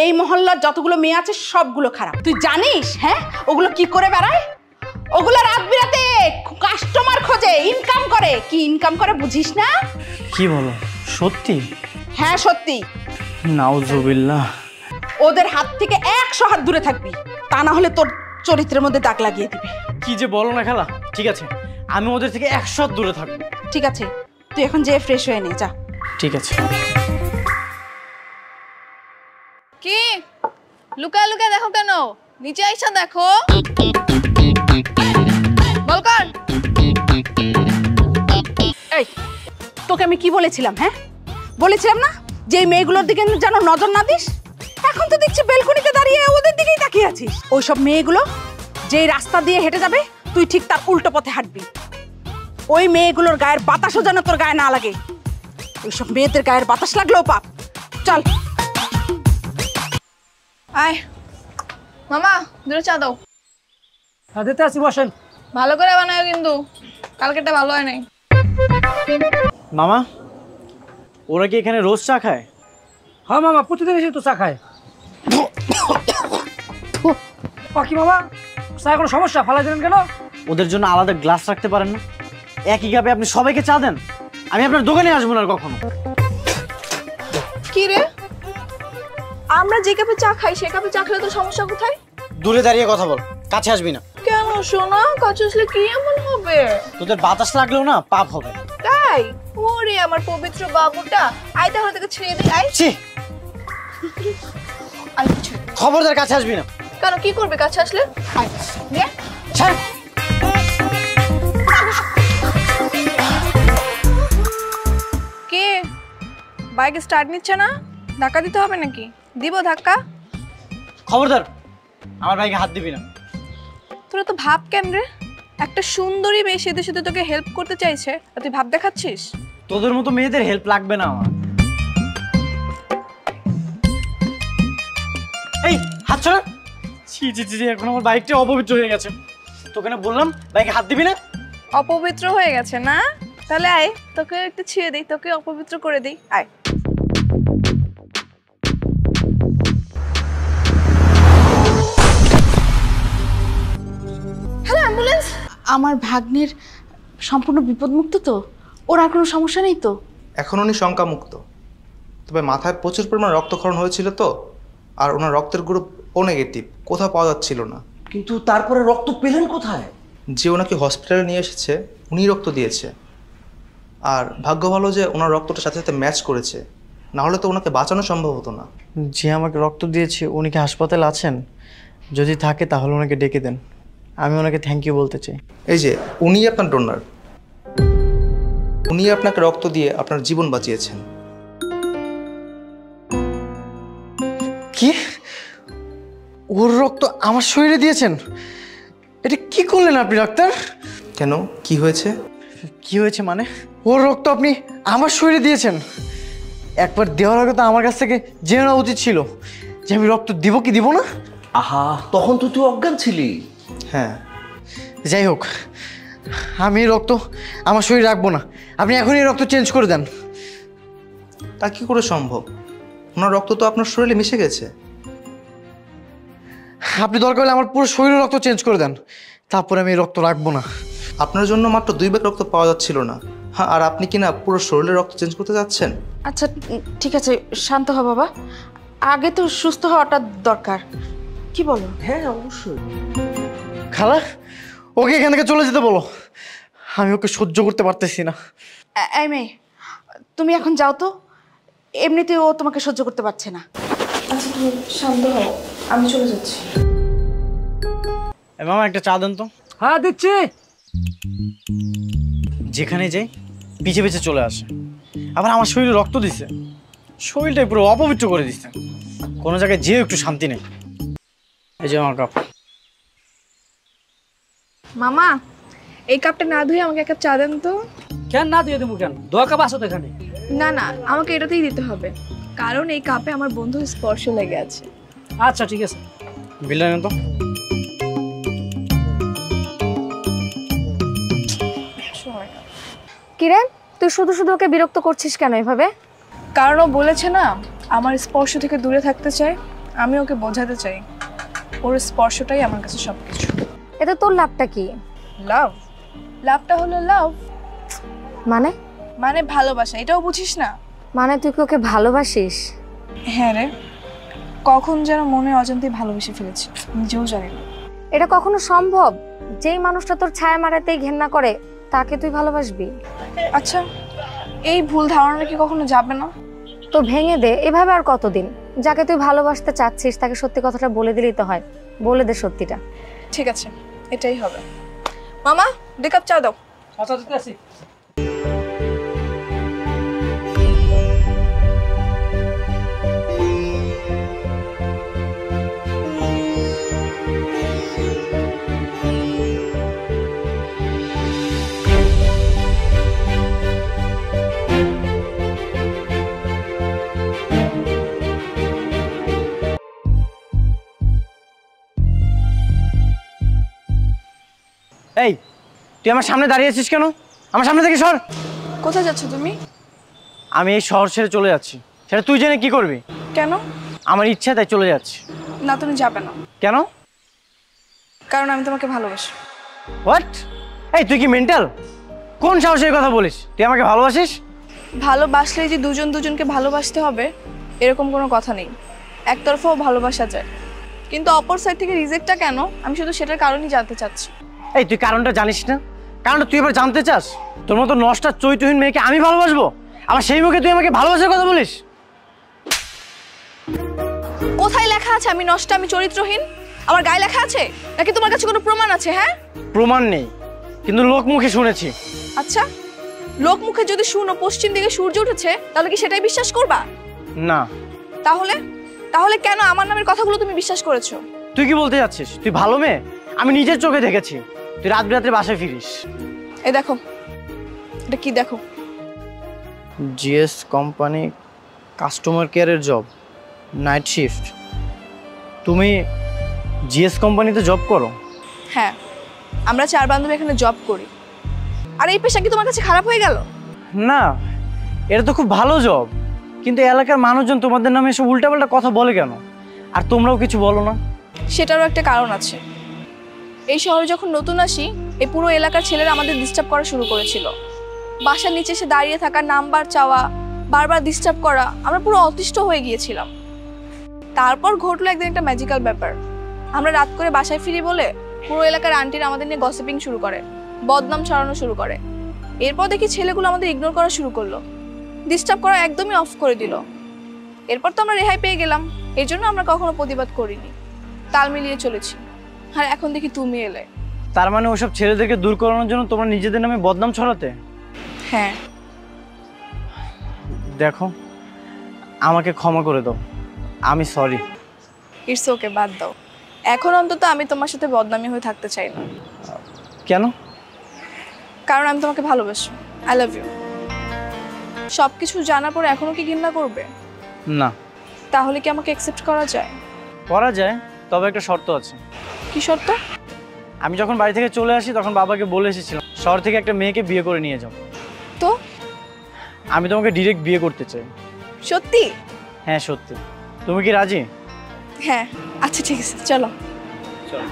এই মহল্লার যতগুলো মেয়ে আছে সবগুলো খারাপ। তুই জানিস হ্যাঁ ওগুলো কি করে বেড়ায়? ওগুলো রাত বিরাতে কাস্টমার খোঁজে, ইনকাম করে। কি ইনকাম করে বুঝিস না? কি বলো সত্যি? হ্যাঁ সত্যি। নাউজুবিল্লাহ। ওদের হাত থেকে 100 হাত দূরে থাকবি, তা না হলে তোর চরিত্রের মধ্যে দাগ লাগিয়ে দিবে। কি যে বলো না খালা। ঠিক আছে আমি ওদের থেকে 100 হাত দূরে থাকবো। ঠিক আছে তুই এখন যেয়ে ফ্রেশ হয়ে নে যা। ঠিক আছে। কি লুকায় লুকায় দেখো কেন? নিচে আইসা দেখো। বল কর। এই তোকে আমি কি বলেছিলাম? হ্যাঁ বলেছিলাম না যে এই মেয়েগুলোর দিকে যেন নজর না দিস? এখন তো দেখছি বেলকনিতে দাঁড়িয়ে ওদের দিকেই তাকিয়ে আছিস। ওইসব মেয়েগুলো যেই রাস্তা দিয়ে হেঁটে যাবে তুই ঠিক তার উল্টো পথে হাঁটবি। ওই মেয়েগুলোর গায়ের বাতাসও যেন তোর গায়ে না লাগে। ওইসব মেয়েদের গায়ের বাতাস লাগলেও পাপ। চল আয় মামা, দুটো চা দাও। হ্যাঁ দিতে আসি, বসেন। ভালো করে বানাও কিন্তু, কালকেটা ভালো হয় নাই। মামা ওরা কি এখানে রোজ চা খায়? হ্যাঁ মামা, প্রতিদিন এসে তো চা খায়। কি মামা, চা কোনো সমস্যা? ফালাই দেবেন কেন? ওদের জন্য আলাদা গ্লাস রাখতে পারেন না? একই কাপে আপনি সবাইকে চা দেন। আমি আপনার দোকানে আসবো না আর কখনো। কি রে, আমরা যে কাপে চা খাই সে কাপে চা খেলে তো সমস্যা কোথায়? দূরে দাঁড়িয়ে কথা বল, কাছে আসবি না। কেন সোনা, কাছে আসলে কি এমন হবে? তোদের বাতাস লাগলেও না পাপ হবে। তাই? ওরে আমার পবিত্র বাবুটা, আয় তাহলে থেকে ছেড়ে দিই। আয় ছি, আয় কিছু। খবরদার কাছে আসবি না। কেন, কি করবে কাছে আসলে? আয় নে। ছাড়। কে বাইক স্টার্ট নিচ্ছে না? ধাক্কা দিতে হবে নাকি? দিব ধাক্কা? খবরদার আমার বাইকে হাত দিবি না। তোরা তো ভাব কেন রে? একটা সুন্দরী মেয়ে সেদে সেদে তোকে হেল্প করতে চাইছে আর তুই ভাব দেখাচ্ছিস? তোদের মতো মেয়েদের হেল্প লাগবে না আমার। এই হাত ছাড়। ছি ছি ছি, এখন আমার বাইকটা অপবিত্র হয়ে গেছে। তোকে না বললাম বাইকে হাত দিবি না। অপবিত্র হয়ে গেছে না? তাহলে আয় তোকে একটু ছুঁয়ে দিই, তোকে অপবিত্র করে দিই। আয়। Hello ambulance. আমার ভাগ্নের সম্পূর্ণ বিপদমুক্ত তো? ওর আর কোনো সমস্যা নেই তো? এখন উনি শঙ্কামুক্ত, তবে মাথায় প্রচুর পরিমাণ রক্তক্ষরণ হয়েছিল তো, আর ওনার রক্তের গ্রুপ ও নেগেটিভ, কোথাও পাওয়া যাচ্ছিল না। কিন্তু তারপরে রক্ত পেলেন কোথায়? যে ওনাকে হসপিটালে নিয়ে এসেছে উনি রক্ত দিয়েছে। আর ভাগ্য ভালো যে ওনার রক্তটা সাথে সাথে ম্যাচ করেছে, না হলে তো ওনাকে বাঁচানো সম্ভব হতো না। যে আমাকে রক্ত দিয়েছে উনি কি হাসপাতালে আছেন? যদি থাকে তাহলে ওনাকে ডেকে দেন, আমি ওনাকে থ্যাংক ইউ বলতে চাই। এই যে উনি আপনার ডোনার, উনি আপনাকে রক্ত দিয়ে আপনার জীবন বাঁচিয়েছেন। কি? ওর রক্ত আমার শরীরে দিয়েছেন? এটা কি করলেন আপনি ডাক্তার? কেন, কি হয়েছে? কি হয়েছে মানে? ওর রক্ত আপনি আমার শরীরে দিয়েছেন? একবার দেওয়ার আগে তো আমার কাছ থেকে জেনে নেওয়া উচিত ছিল যে আমি রক্ত দিব কি দিব না। আহা, তখন তো তুই অজ্ঞান ছিলি। হ্যাঁ, যাই হোক, আমি এই রক্ত আমার শরীরে রাখবো না। আপনি এখনই রক্ত চেঞ্জ করে দেন। তা কি করে সম্ভব? ওনার রক্ত তো আপনার শরীরে মিশে গেছে। আপনি দরকার হলে আমার পুরো শরীরের রক্ত চেঞ্জ করে দেন, তারপরে আমি এই রক্ত রাখবো না। আপনার জন্য মাত্র 2 ব্যাগ রক্ত পাওয়া যাচ্ছিল না, হ্যাঁ, আর আপনি কিনা পুরো শরীরের রক্ত চেঞ্জ করতে যাচ্ছেন? আচ্ছা ঠিক আছে, শান্ত হ বাবা, আগে তো সুস্থ হওয়াটা দরকার। কি বলো? হ্যাঁ অবশ্যই। খালা, ওকে এখান থেকে চলে যেতে বলো, আমি ওকে সহ্য করতে পারতেছি না। এই মেয়ে, তুমি এখন যাও তো, এমনিতে ও তোমাকে সহ্য করতে পারছে না। আচ্ছা তুমি শান্ত হও, আমি চলে যাচ্ছি। মামা একটা চা দেন তো। হ্যাঁ দিচ্ছি। যেখানে যাই পিছে পিছে চলে আসে, আবার আমার শরীরে রক্ত দিছে, শরীরটাই পুরো অপবিত্র করে দিচ্ছে। কোনো জায়গায় যেও একটু শান্তি নেই। এই যে আমার কাপ। মামা এই কাপটা না ধুয়ে আমাকে এক কাপ চা দেন তো। কেন না দিয়ে দেবো? কেন, দোয়া কাপ আসো তো এখানে। না না, আমাকে এটাতেই দিতে হবে, কারণ এই কাপে আমার বন্ধুর স্পর্শ লেগে আছে। আচ্ছা ঠিক আছে। বিলটা নেন তো। কিরে, তুই শুধু শুধু ওকে বিরক্ত করছিস কেন এভাবে? কারণ ও বলেছে না আমার স্পর্শ থেকে দূরে থাকতে চায়, আমি ওকে বোঝাতে চাই ওর স্পর্শটাই আমার কাছে সবকিছু। এতে তোর লাভটা কি? লাভ? লাভটা হলো লাভ, মানে মানে ভালোবাসা। এটাও বুঝিস না? মানে তুই কি ওকে ভালোবাসিস? হ্যাঁ রে, কখন যেন মনে অজান্তেই ভালোবেসে ফেলেছি, নিজেও জানি না। এটা কখনো সম্ভব? যেই মানুষটা তোর ছায়া মারাতেই ঘেন্না করে তাকে তুই ভালোবাসবি? আচ্ছা, এই ভুল ধারণা কি কখনো যাবে না? তো ভেঙে দে। এভাবে আর কতদিন? যাকে তুই ভালোবাসতে চাচ্ছিস তাকে সত্যি কথাটা বলে দিলেই তো হয়। বলে দে সত্যিটা। ঠিক আছে, এটাই হবে। মামা, 2 কাপ চা দাও। আচ্ছা দিতে আসি। এই, তুই আমার সামনে দাঁড়িয়ে আছিস কেন? আমার সামনে থেকে সর। কোথায় যাচ্ছ তুমি? আমি এই শহর ছেড়ে চলে যাচ্ছি। সেটা তুই জেনে কি করবি? কেন? আমার ইচ্ছা তাই চলে যাচ্ছি। না, তুমি যাবে না। কেন? কারণ আমি তোমাকে ভালোবাসি। হোয়াট? এই, তুই কি মেন্টাল? কোন সাহসের কথা বলিস? তুই আমাকে ভালোবাসিস? ভালোবাসলেই যে দুজন দুজনকে ভালোবাসতে হবে এরকম কোনো কথা নেই। একতরফাও ভালোবাসা যায়, কিন্তু অপর সাইড থেকে রিজেক্টটা কেন, আমি শুধু সেটার কারণই জানতে চাচ্ছি। এই, তুই কারণটা জানিস না? কারণটা তুই এবার জানতে চাস? তোর মতো নষ্টা চরিত্রহীন মেয়েকে আমি ভালোবাসবো? আবার সেই মুখে তুই আমাকে ভালোবাসার কথা বলিস? কোথায় লেখা আছে আমি নষ্ট, আমি চরিত্রহীন? আমার গায়ে লেখা আছে নাকি তোমার কাছে কোনো প্রমাণ আছে? হ্যাঁ, প্রমাণ নেই, কিন্তু লোক মুখে শুনেছি। আচ্ছা, লোক মুখে যদি শুনো পশ্চিম দিকে সূর্য উঠেছে তাহলে কি সেটাই বিশ্বাস করবা? না। তাহলে তাহলে কেন আমার নামের কথাগুলো তুমি বিশ্বাস করেছো? তুই কি বলতে যাচ্ছিস? তুই ভালো মেয়ে, আমি নিজের চোখে দেখেছি। তুই রাত বিরাতে বাসায় ফিরিস। এই দেখো, এটা কি দেখো? জিএস কোম্পানি কাস্টমার কেয়ারের জব, নাইট শিফট। তুমি জিএস কোম্পানিতে জব করো? হ্যাঁ, আমরা 4 বান্ধবী এখানে জব করি। আর এই পেশা কি তোমার কাছে খারাপ হয়ে গেল? না, এটা তো খুব ভালো জব, কিন্তু এলাকার মানুষজন তোমাদের নামে এসব উল্টাপাল্টা কথা বলে কেন? আর তোমরাও কিছু বলো না? সেটারও একটা কারণ আছে। এই শহরে যখন নতুন আসি, এই পুরো এলাকার ছেলেরা আমাদের ডিস্টার্ব করা শুরু করেছিল। বাসার নিচে এসে দাঁড়িয়ে থাকা, নাম্বার চাওয়া, বারবার ডিস্টার্ব করা, আমরা পুরো অতিষ্ঠ হয়ে গিয়েছিলাম। তারপর ঘটলো একদিন একটা ম্যাজিক্যাল ব্যাপার। আমরা রাত করে বাসায় ফিরি বলে পুরো এলাকার আন্টিরা আমাদের নিয়ে গসিপিং শুরু করে, বদনাম ছড়ানো শুরু করে। এরপর দেখি ছেলেগুলো আমাদের ইগনোর করা শুরু করলো, ডিস্টার্ব করা একদমই অফ করে দিল। এরপর তো আমরা রেহাই পেয়ে গেলাম, এর জন্য আমরা কখনো প্রতিবাদ করিনি, তাল মিলিয়ে চলেছি। আর এখন দেখি তুমি এলে। তার মানে ওসব ছেলেদেরকে দূর করানোর জন্য তোমরা নিজেদের নামে বদনাম ছড়াতে? হ্যাঁ। দেখো, আমাকে ক্ষমা করে দাও, আমি সরি। ইটস ওকে, বাদ দাও। এখন অন্তত আমি তোমার সাথে বদনামি হয়ে থাকতে চাই না। কেন? কারণ আমি তোমাকে ভালোবাসি। I love you. সব কিছু জানার পর এখনো কি ঘৃণা করবে? না। তাহলে কি আমাকে অ্যাকসেপ্ট করা যায়? করা যায়, তবে একটা শর্ত আছে। কি শর্ত? আমি যখন বাড়ি থেকে চলে আসি তখন বাবাকে বলে এসেছিলাম শহর থেকে একটা মেয়েকে বিয়ে করে নিয়ে যাও। তো আমি তোমাকে ডিরেক্ট বিয়ে করতে চাই। সত্যি? হ্যাঁ সত্যি। তুমি কি রাজি? হ্যাঁ, আচ্ছা ঠিক আছে, চলো। চলো।